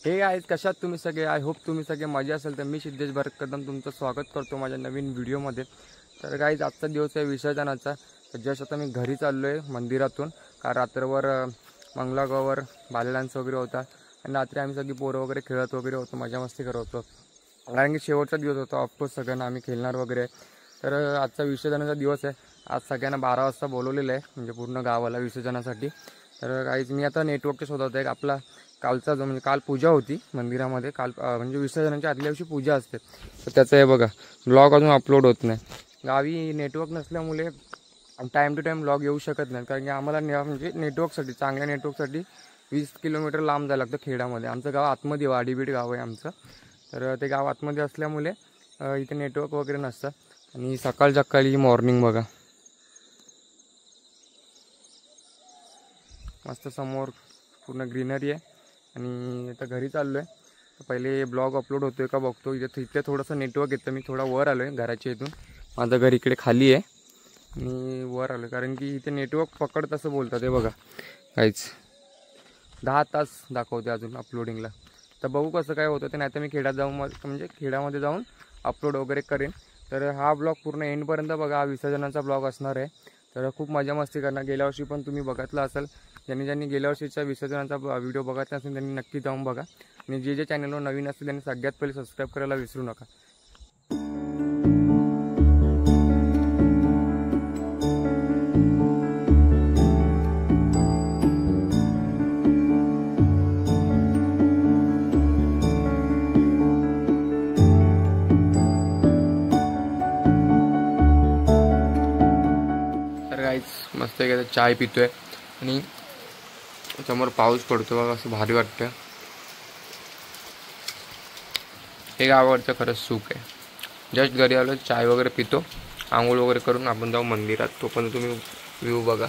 Hey guys, कशात तुम्ही सगळे? आय होप तुम्ही सगळे मजा असेल. तर मी सिद्धेश भरत कदम तुमचं स्वागत करतो माझ्या नवीन व्हिडिओमध्ये. तर गाइस, आजचा दिवस आहे विसर्जनाचा. तर जस्ट आता मी घरी चाललो आहे मंदिरातून, कारण रात्रभर मंगलागौर बाल डान्स वगैरे होता आणि रात्री आम्ही सगळी पोरं वगैरे खेळत वगैरे होतो, मजा मस्ती करत होतो. कारण की शेवटचा दिवस होता. ऑफकोर्स सगळ्यांना आम्ही खेळणार वगैरे. तर आजचा विसर्जनाचा दिवस आहे. आज सगळ्यांना 12 वाजता बोलवलेलं आहे, म्हणजे पूर्ण गावाला विसर्जनासाठी. तर गाइस, मी आता नेटवर्कच्या शोधात आहे. आपला कालचा जो म्हणजे काल पूजा होती मंदिरामध्ये, काल म्हणजे विसर्जनाच्या आदल्या दिवशी पूजा असते. तर त्याचं आहे बघा, ब्लॉग अजून अपलोड होत नाही. गावी नेटवर्क नसल्यामुळे टाईम टू टाईम ब्लॉग येऊ शकत नाही, कारण की आम्हाला म्हणजे नेटवर्कसाठी, चांगल्या नेटवर्कसाठी 20 किलोमीटर लांब जायला लागतं खेड्यामध्ये. आमचं गाव आतमध्ये, वाडीबीड गाव आहे आमचं. तर ते गाव आतमध्ये असल्यामुळे इथे नेटवर्क वगैरे नसतं. आणि सकाळी मॉर्निंग बघा, मस्त समोर पूर्ण ग्रीनरी आहे. आणि आता घरी चाललो आहे. तर पहिले ब्लॉग अपलोड होतो आहे का बघतो. इथे थोडंसं नेटवर्क येतं. मी थोडा वर आलो आहे घराच्या इथून. माझं घर इकडे खाली आहे आणि वर आलो कारण की इथे नेटवर्क पकडतं असं बोलतात. हे बघा काहीच 10 तास दाखवते अजून अपलोडिंगला. तर बघू कसं काय होतं ते. नाही तर मी खेड्यात जाऊन म्हणजे खेड्यामध्ये जाऊन अपलोड वगैरे करेन. तर हा ब्लॉग पूर्ण एंडपर्यंत बघा. हा विसर्जनाचा ब्लॉग असणार आहे. तर खूप मजा मस्ती करणार. गेल्या वर्षी पण तुम्ही बघितला असेल. ज्यांनी गेल्या वर्षीचा विसर्जनाचा व्हिडिओ बघितला असेल त्यांनी नक्की जाऊन बघा. आणि जे चॅनलवर नवीन असतील त्यांनी सगळ्यात पहिले सबस्क्राईब करायला विसरू नका. तर गाईस, मस्त चाय पितोय आणि समोर पाऊस पडतो बघा, असं भारी वाटतं. हे गावावरचं खरंच सुख आहे. जस्ट घरी आलो, चाय वगैरे पितो, आंघोळ वगैरे करून आपण जाऊ मंदिरात. तोपर्यंत तुम्ही व्ह्यू बघा.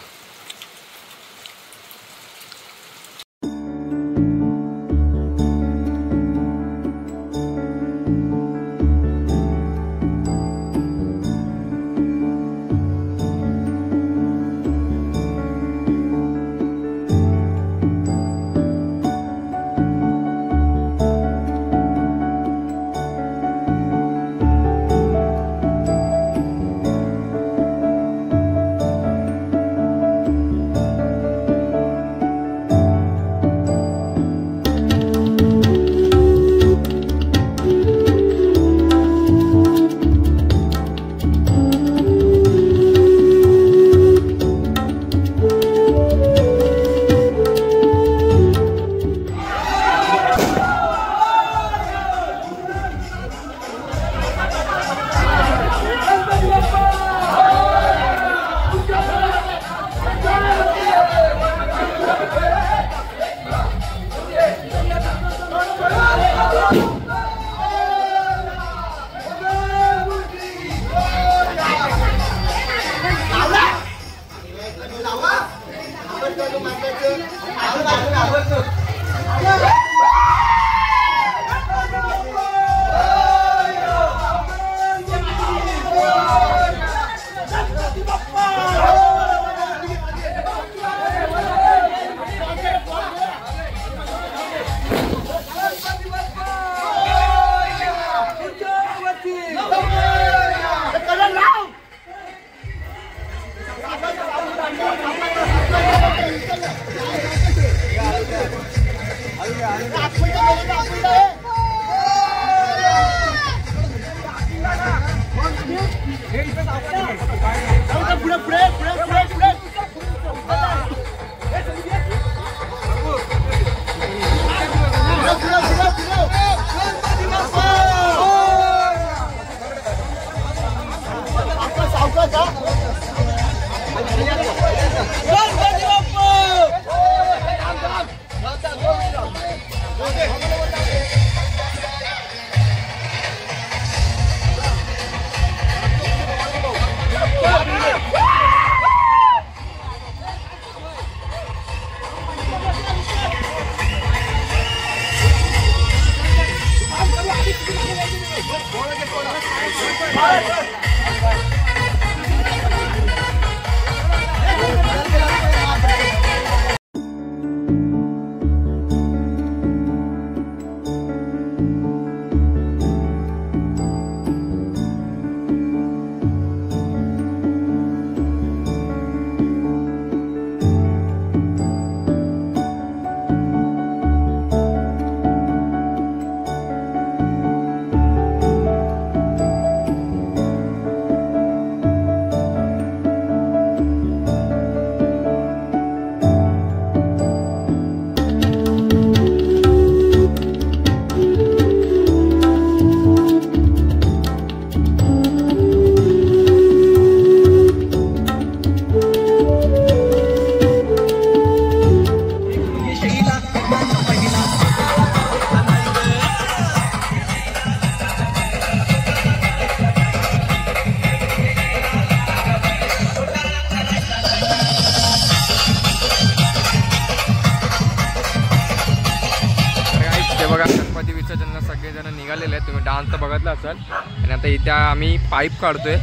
लहानसा बघितलं असेल. आणि आता इथे आम्ही पाईप काढतोय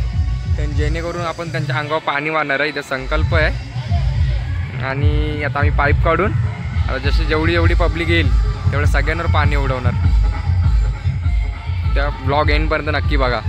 जेणेकरून आपण त्यांच्या अंगावर पाणी मारणार आहे. इथे संकल्प आहे. आणि आता आम्ही पाईप काढून आता जशी जेवढी पब्लिक येईल तेवढं सगळ्यांवर पाणी उडवणार. त्या ब्लॉग एंडपर्यंत नक्की बघा.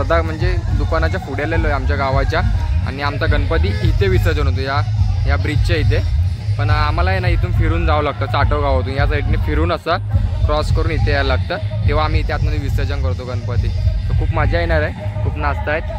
अर्धा म्हणजे दुकानाच्या पुढे आलेलो आहे आमच्या गावाच्या. आणि आमचा गणपती इथे विसर्जन होतो या ब्रिजच्या इथे. पण आम्हाला आहे ना इथून फिरून जावं लागतं चाटो गावातून. या साईडने फिरून असं क्रॉस करून इथे यायला लागतं. तेव्हा आम्ही इथे आतमध्ये विसर्जन करतो गणपती. तर खूप मजा येणार आहे. खूप नाचतायत.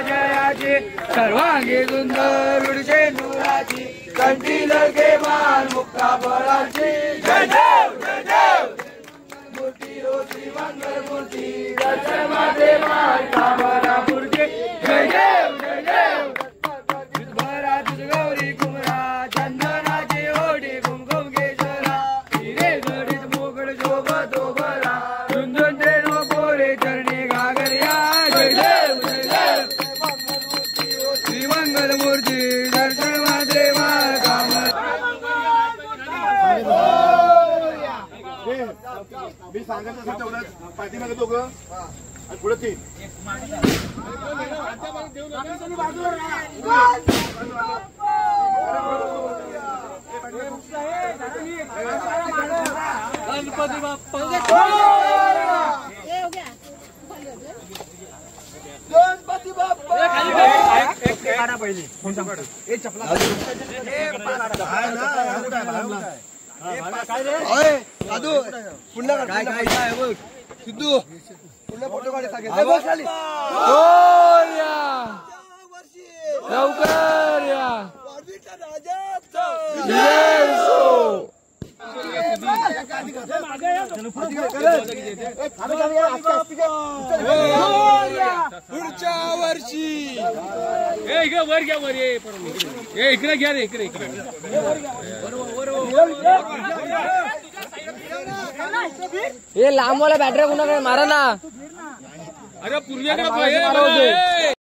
जयाची सर्वांगी सुंदर उडशे नुराची कंठी लगे मान मुक्ता बळाची जय देव जय देव मूर्ती हो श्रीमंगल मूर्ती दर्शन माझे मान कामना मूर्ती जय देव जय देव भरा तुझ गौरी कुमरा चंदनाची ओढी कुमकुम केशरा हिरे जडीत मोगड शोभतो भरा झुंझुन ट्रेनो पोरे चरणी घागरिया जय देव जय देव श्रीमंगल मूर्ती दर्शन माझे मान कामना मी सांगत असेल तेवढंच पाठीमागे दोघं आणि पुढे तीन गणपती बाप्पा गणपती बाप्पा पहिले सिद्धू पुन्हा फोटो काढ लवकर या पुढच्या वर्षी वर घ्या वर इकडे घ्या रे इकडे हे लांबवाला बॅटरी कुणाकडे मारा ना अरे पूर्वेकडे